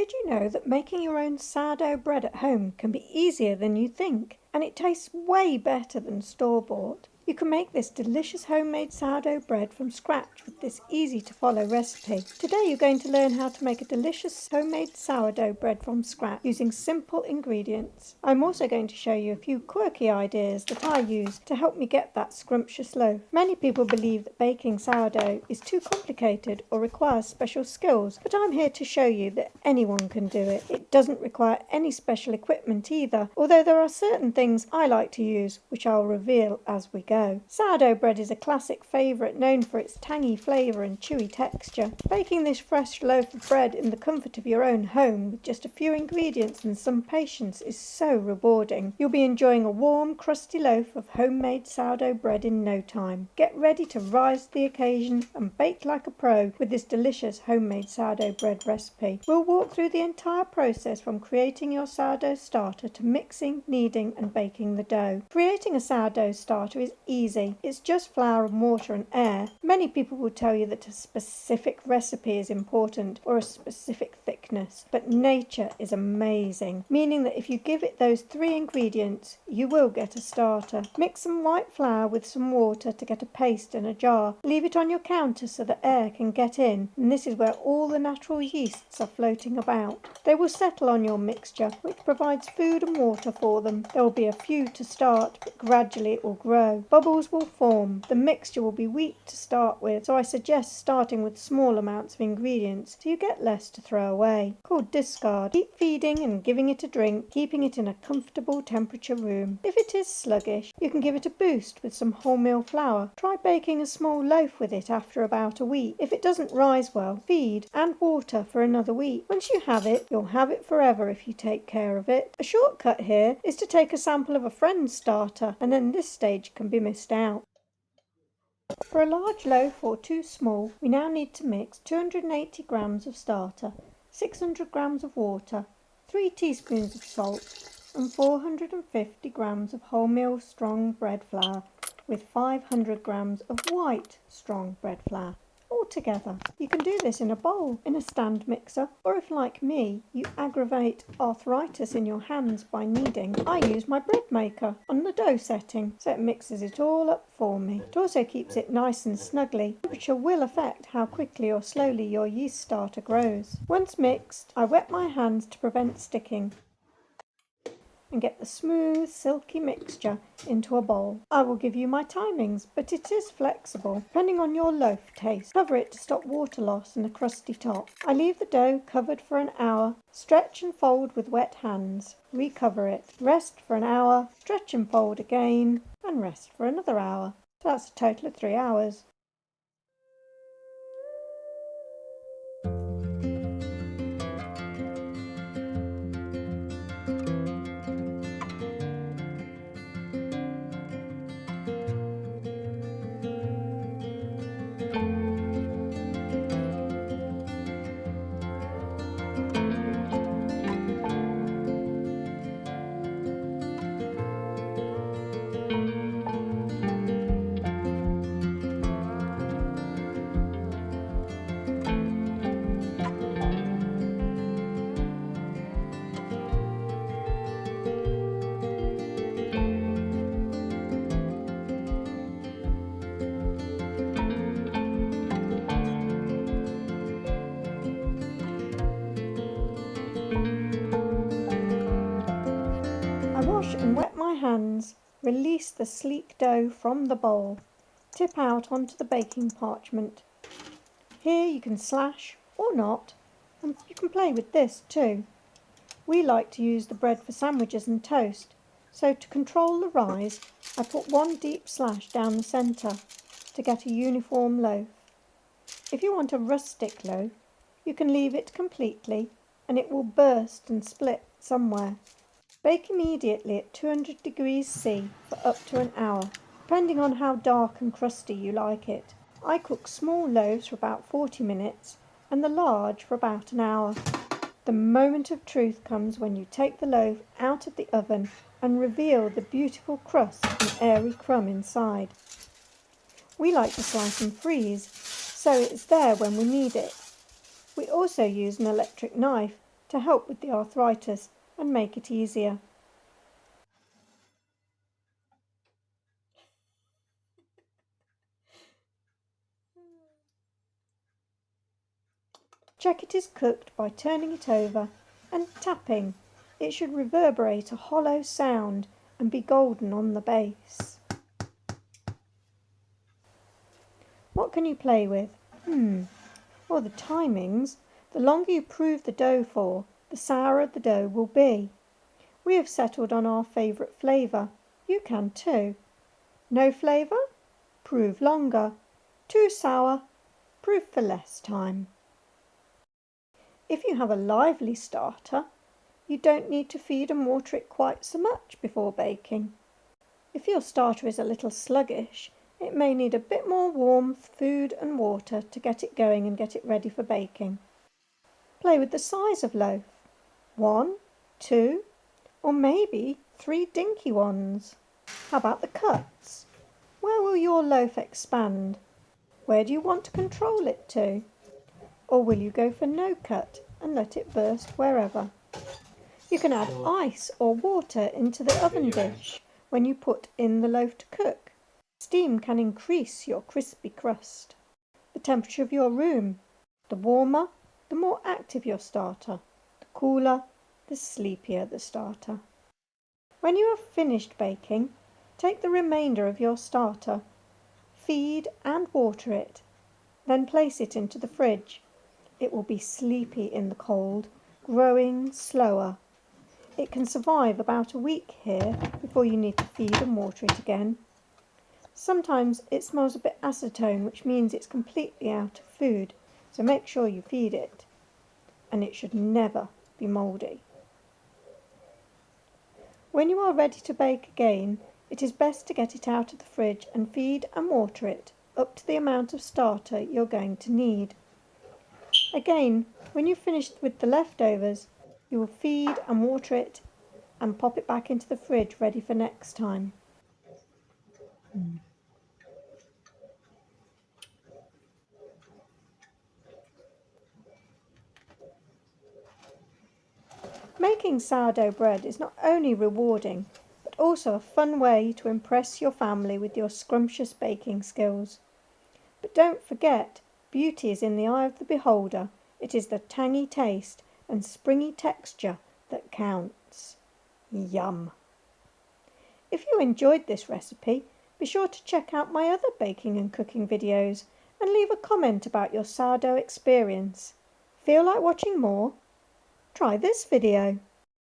Did you know that making your own sourdough bread at home can be easier than you think, and it tastes way better than store-bought? You can make this delicious homemade sourdough bread from scratch with this easy-to-follow recipe. Today you're going to learn how to make a delicious homemade sourdough bread from scratch using simple ingredients. I'm also going to show you a few quirky ideas that I use to help me get that scrumptious loaf. Many people believe that baking sourdough is too complicated or requires special skills, but I'm here to show you that anyone can do it. It doesn't require any special equipment either, although there are certain things I like to use which I'll reveal as we go. Sourdough bread is a classic favourite, known for its tangy flavour and chewy texture. Baking this fresh loaf of bread in the comfort of your own home with just a few ingredients and some patience is so rewarding. You'll be enjoying a warm, crusty loaf of homemade sourdough bread in no time. Get ready to rise to the occasion and bake like a pro with this delicious homemade sourdough bread recipe. We'll walk through the entire process from creating your sourdough starter to mixing, kneading and baking the dough. Creating a sourdough starter is easy. It's just flour and water and air. Many people will tell you that a specific recipe is important or a specific thickness, but nature is amazing, meaning that if you give it those 3 ingredients, you will get a starter. Mix some white flour with some water to get a paste in a jar. Leave it on your counter so that air can get in, and this is where all the natural yeasts are floating about. They will settle on your mixture, which provides food and water for them. There will be a few to start, but gradually it will grow. Bubbles will form. The mixture will be weak to start with, so I suggest starting with small amounts of ingredients so you get less to throw away. Called discard. Keep feeding and giving it a drink, keeping it in a comfortable temperature room. If it is sluggish, you can give it a boost with some wholemeal flour. Try baking a small loaf with it after about a week. If it doesn't rise well, feed and water for another week. Once you have it, you'll have it forever if you take care of it. A shortcut here is to take a sample of a friend's starter, and then this stage can be missed out. For a large loaf or too small, we now need to mix 280 grams of starter, 600 grams of water, 3 teaspoons of salt and 450 grams of wholemeal strong bread flour with 500 grams of white strong bread flour. All together. You can do this in a bowl, in a stand mixer, or if like me, you aggravate arthritis in your hands by kneading, I use my bread maker on the dough setting, so it mixes it all up for me. It also keeps it nice and snuggly. Temperature will affect how quickly or slowly your yeast starter grows. Once mixed, I wet my hands to prevent sticking and get the smooth, silky mixture into a bowl. I will give you my timings, but it is flexible, depending on your loaf taste. Cover it to stop water loss and a crusty top. I leave the dough covered for an hour, stretch and fold with wet hands, recover it, rest for an hour, stretch and fold again, and rest for another hour. So that's a total of 3 hours. Wash and wet my hands, release the sleek dough from the bowl, tip out onto the baking parchment. Here you can slash or not, and you can play with this too. We like to use the bread for sandwiches and toast, so to control the rise, I put 1 deep slash down the centre to get a uniform loaf. If you want a rustic loaf, you can leave it completely and it will burst and split somewhere. Bake immediately at 200 degrees C for up to an hour, depending on how dark and crusty you like it. I cook small loaves for about 40 minutes and the large for about an hour. The moment of truth comes when you take the loaf out of the oven and reveal the beautiful crust and airy crumb inside. We like to slice and freeze, so it's there when we need it. We also use an electric knife to help with the arthritis and make it easier. Check it is cooked by turning it over and tapping. It should reverberate a hollow sound and be golden on the base. What can you play with? Well, the timings. The longer you prove the dough for, the sourer the dough will be. We have settled on our favourite flavour. You can too. No flavour? Prove longer. Too sour? Prove for less time. If you have a lively starter, you don't need to feed and water it quite so much before baking. If your starter is a little sluggish, it may need a bit more warmth, food and water to get it going and get it ready for baking. Play with the size of loaf. 1, 2, or maybe 3 dinky ones. How about the cuts? Where will your loaf expand? Where do you want to control it to? Or will you go for no cut and let it burst wherever? You can add ice or water into the oven dish when you put in the loaf to cook. Steam can increase your crispy crust. The temperature of your room. The warmer, the more active your starter. The cooler, the sleepier the starter. When you have finished baking, take the remainder of your starter, feed and water it, then place it into the fridge. It will be sleepy in the cold, growing slower. It can survive about a week here before you need to feed and water it again. Sometimes it smells a bit acetone, which means it's completely out of food, so make sure you feed it. And it should never be mouldy. When you are ready to bake again, it is best to get it out of the fridge and feed and water it up to the amount of starter you're going to need. Again, when you've finished with the leftovers, you will feed and water it and pop it back into the fridge ready for next time. Making sourdough bread is not only rewarding, but also a fun way to impress your family with your scrumptious baking skills. But don't forget, beauty is in the eye of the beholder. It is the tangy taste and springy texture that counts. Yum! If you enjoyed this recipe, be sure to check out my other baking and cooking videos and leave a comment about your sourdough experience. Feel like watching more? Try this video.